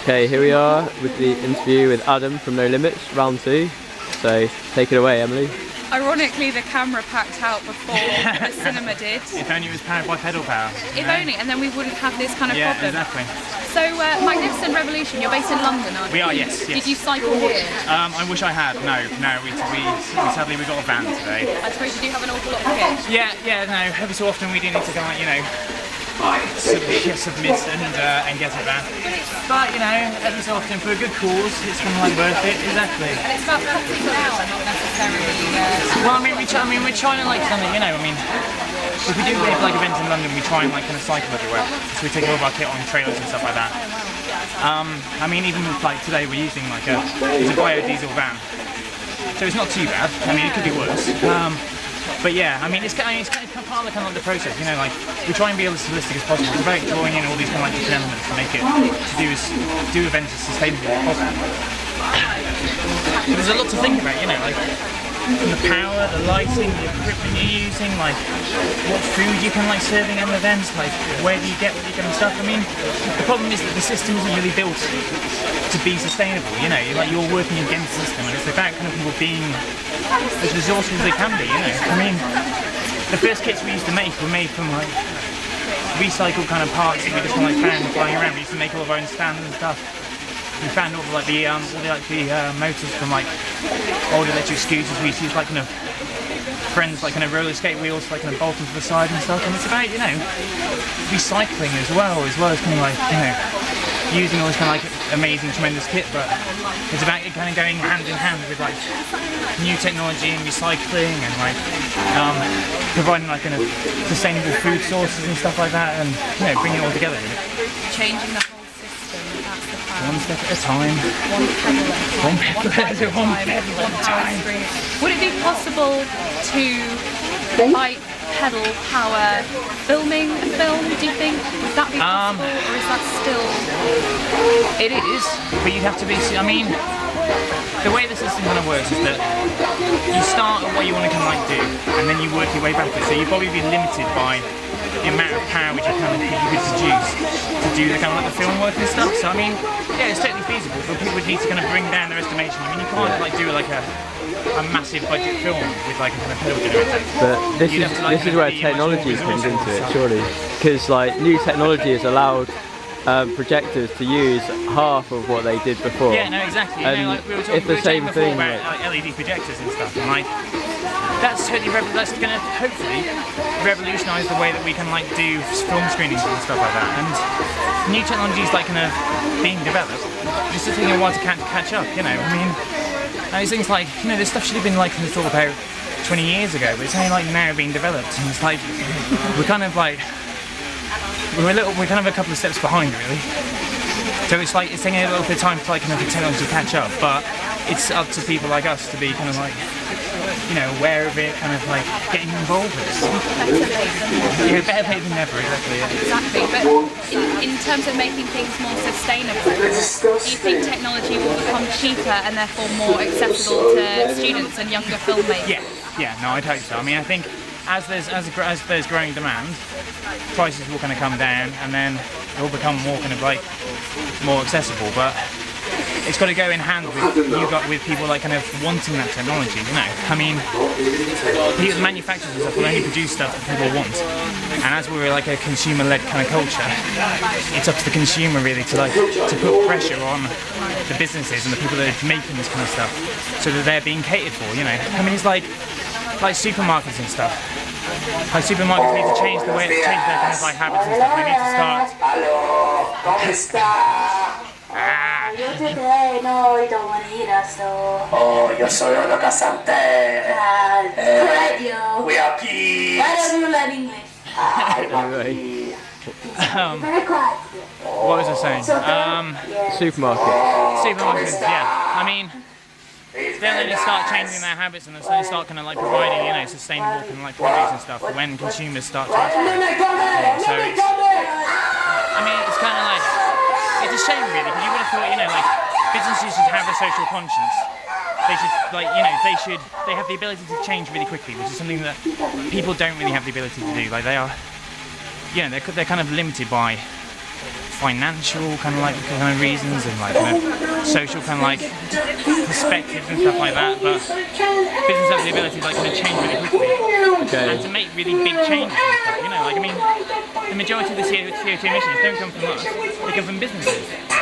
Okay, here we are with the interview with Adam from No Limits, round 2. So take it away, Emily. Ironically, the camera packed out before the cinema did. If only it was powered by pedal power. If only, and then we wouldn't have this kind of problem. Yeah, exactly. So, Magnificent Revolution, you're based in London, aren't you? We are, yes. Did you cycle here? I wish I had. No. Sadly we got a van today. I suppose you do have an awful lot of kit. Yeah. No. Every so often we do need to go, submit and get a van. But every so often for a good cause, it's kind of like worth it. Exactly. And it's about cutting down, not necessarily. Well, we're trying to if we do events in London, we try and kind of cycle everywhere. So we take all of our kit on trailers and stuff like that. Even with today, we're using it's a biodiesel van, so it's not too bad. It could be worse. But yeah, it's kind of the process. We try and be as holistic as possible. It's about drawing in all these different elements to make it do events as sustainable as possible. There's a lot to think about, from the power, the lighting, the equipment you're using, what food you can serving at events, where do you get what you're going to stuff. The problem is that the system isn't really built to be sustainable. You're working against the system, and it's about people being as resourceful as they can be. The first kits we used to make were made from recycled parts that we just found flying around. We used to make all of our own stands and stuff. We found all the motors from old electric scooters. We used to use friends roller skate wheels bolt them to the side and stuff. And it's about recycling as well as using all this amazing, tremendous kit. But it's about going hand in hand with new technology and recycling and providing sustainable food sources and stuff like that, and bringing it all together. Changing the whole system, that's the plan. One step at a time. One pedal at a time. Would it be possible to pedal power filming a film, do you think? Would that be possible, or is that still... It is, but you'd have to be... the way the system works is that you start at what you want to do, and then you work your way backwards. So you'd probably be limited by the amount of power which you could produce to do the the film work and stuff. So it's totally feasible, but people would need to bring down their estimation. You can't do a massive budget film with a pedal generator. But this is where technology comes into it, surely, because new technology has allowed projectors to use half of what they did before. Yeah, no, exactly. And we were talking before about LED projectors and stuff, and that's going to hopefully revolutionise the way that we can do film screenings and stuff like that. And new technology is being developed. Just taking a while to catch up. These things this stuff should have been thought about 20 years ago, but it's only now being developed, and it's we're a couple of steps behind, really. So it's taking a little bit of time for the technology to catch up, but it's up to people like us to be aware of it, getting involved with it. Better late than never, exactly. Yeah. Exactly, but in terms of making things more sustainable, do you think technology will become cheaper and therefore more accessible to students and younger filmmakers? Yeah, no, I'd hope so. I think as there's growing demand, prices will come down, and then it will become more more accessible. But it's got to go in hand with people wanting that technology. The manufacturers and stuff will only produce stuff that people want, and as we're a consumer-led culture, it's up to the consumer really to put pressure on the businesses and the people that are making this stuff, so that they're being catered for. It's like supermarkets and stuff. Supermarkets need to change their habits and stuff. They need to start. Yo te traino y tomo Oh, yo soy uno casante. Radio. We are peace. Why don't you learn English? What was I saying? Supermarkets, yeah. They'll only start changing their habits, and they'll start providing sustainable products and stuff when consumers start to ask for it. So it's a shame really, because you would have thought businesses should have a social conscience. They should they have the ability to change really quickly, which is something that people don't really have the ability to do. They're limited by financial kind of reasons and like kind of social kind of like perspectives and stuff like that. But business has the ability to like kind of change really quickly and to make really big changes and stuff. You know, like I mean, the majority of the CO2 emissions don't come from us; they come from businesses.